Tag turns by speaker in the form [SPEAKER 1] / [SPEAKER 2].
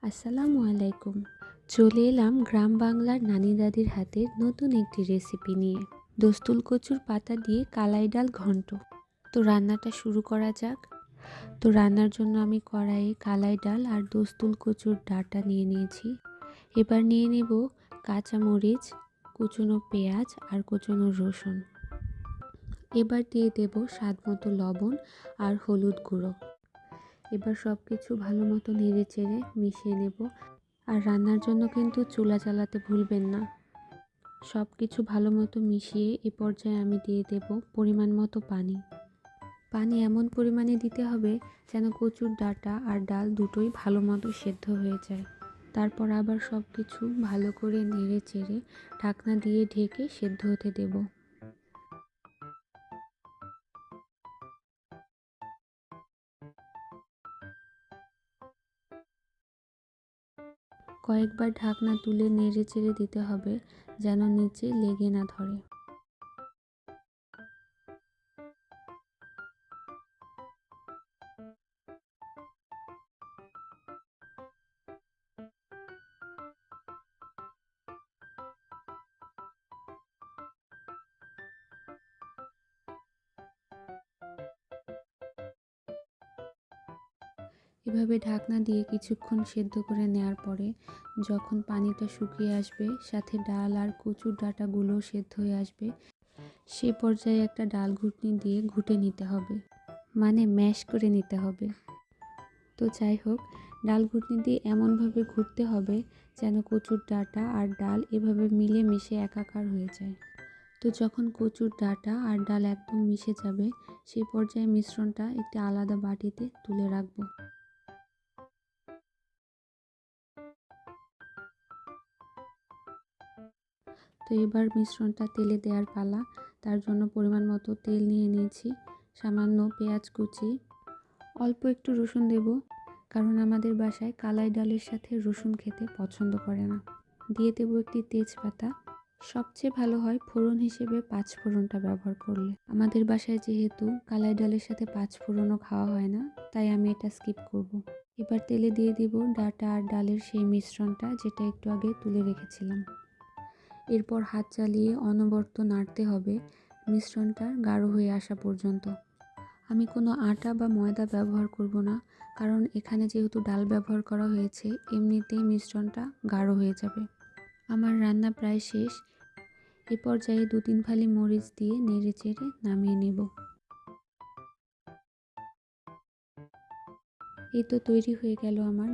[SPEAKER 1] আসসালামু আলাইকুম। চলে এলাম গ্রাম বাংলার নানি দাদির হাতের নতুন একটি রেসিপি নিয়ে। দোস্তুল কচুর পাতা দিয়ে কালাই ডাল ঘন্ট। তো রান্নাটা শুরু করা যাক। তো রান্নার জন্য আমি কড়াইয়ে কালাই ডাল আর দোস্তুল কচুর ডাঁটা নিয়ে নিয়েছি। এবার নিয়ে নেব কাঁচামরিচ, কুচনো পেঁয়াজ আর কুচনো রসুন। এবার দিয়ে দেব স্বাদ মতো লবণ আর হলুদ গুঁড়ো। এবার সব কিছু ভালো মতো নেড়ে চেড়ে মিশিয়ে নেব। আর রান্নার জন্য কিন্তু চুলা জ্বালাতে ভুলবেন না। সব কিছু ভালো মতো মিশিয়ে এ পর্যায়ে আমি দিয়ে দেব পরিমাণ মতো পানি। পানি এমন পরিমাণে দিতে হবে যেন কচুর ডাঁটা আর ডাল দুটোই ভালো মতো সেদ্ধ হয়ে যায়। তারপর আবার সব কিছু ভালো করে নেড়ে চেড়ে ঢাকনা দিয়ে ঢেকে সেদ্ধ হতে দেব। কয়েকবার ঢাকনা তুলে নেড়ে চেড়ে দিতে হবে যেন নিচে লেগে না ধরে। এভাবে ঢাকনা দিয়ে কিছুক্ষণ সেদ্ধ করে নেওয়ার পরে যখন পানিটা শুকিয়ে আসবে, সাথে ডাল আর কচুর ডাঁটাগুলো সেদ্ধ হয়ে আসবে, সে পর্যায়ে একটা ডাল ঘুটনি দিয়ে ঘুটে নিতে হবে, মানে ম্যাশ করে নিতে হবে। তো যাই হোক, ডাল ঘুটনি দিয়ে এমনভাবে ঘুরতে হবে যেন কচুর ডাঁটা আর ডাল এভাবে মিলে মিশে একাকার হয়ে যায়। তো যখন কচুর ডাঁটা আর ডাল একদম মিশে যাবে, সেই পর্যায়ে মিশ্রণটা একটি আলাদা বাটিতে তুলে রাখবো। তো এবার মিশ্রণটা তেলে দেওয়ার পালা। তার জন্য পরিমাণ মতো তেল নিয়ে নিয়েছি, সামান্য পেঁয়াজ কুচি, অল্প একটু রসুন দেব, কারণ আমাদের বাসায় কালাই ডালের সাথে রসুন খেতে পছন্দ করে না। দিয়ে দেব একটি তেজপাতা। সবচেয়ে ভালো হয় ফোড়ন হিসেবে পাঁচফোড়নটা ব্যবহার করলে। আমাদের বাসায় যেহেতু কালাই ডালের সাথে পাঁচফোড়নও খাওয়া হয় না, তাই আমি এটা স্কিপ করব। এবার তেলে দিয়ে দিব ডাঁটা আর ডালের সেই মিশ্রণটা, যেটা একটু আগে তুলে রেখেছিলাম। এরপর হাত চালিয়ে অনবরত নাড়তে হবে মিশ্রণটা গাঢ় হয়ে আসা পর্যন্ত। আমি কোনো আটা বা ময়দা ব্যবহার করব না, কারণ এখানে যেহেতু ডাল ব্যবহার করা হয়েছে, এমনিতেই মিশ্রণটা গাঢ় হয়ে যাবে। আমার রান্না প্রায় শেষ। এ পর্যায়ে 2-3 ফালি মরিচ দিয়ে নেড়ে চেড়ে নামিয়ে নেব। এই তো তৈরি হয়ে গেল আমার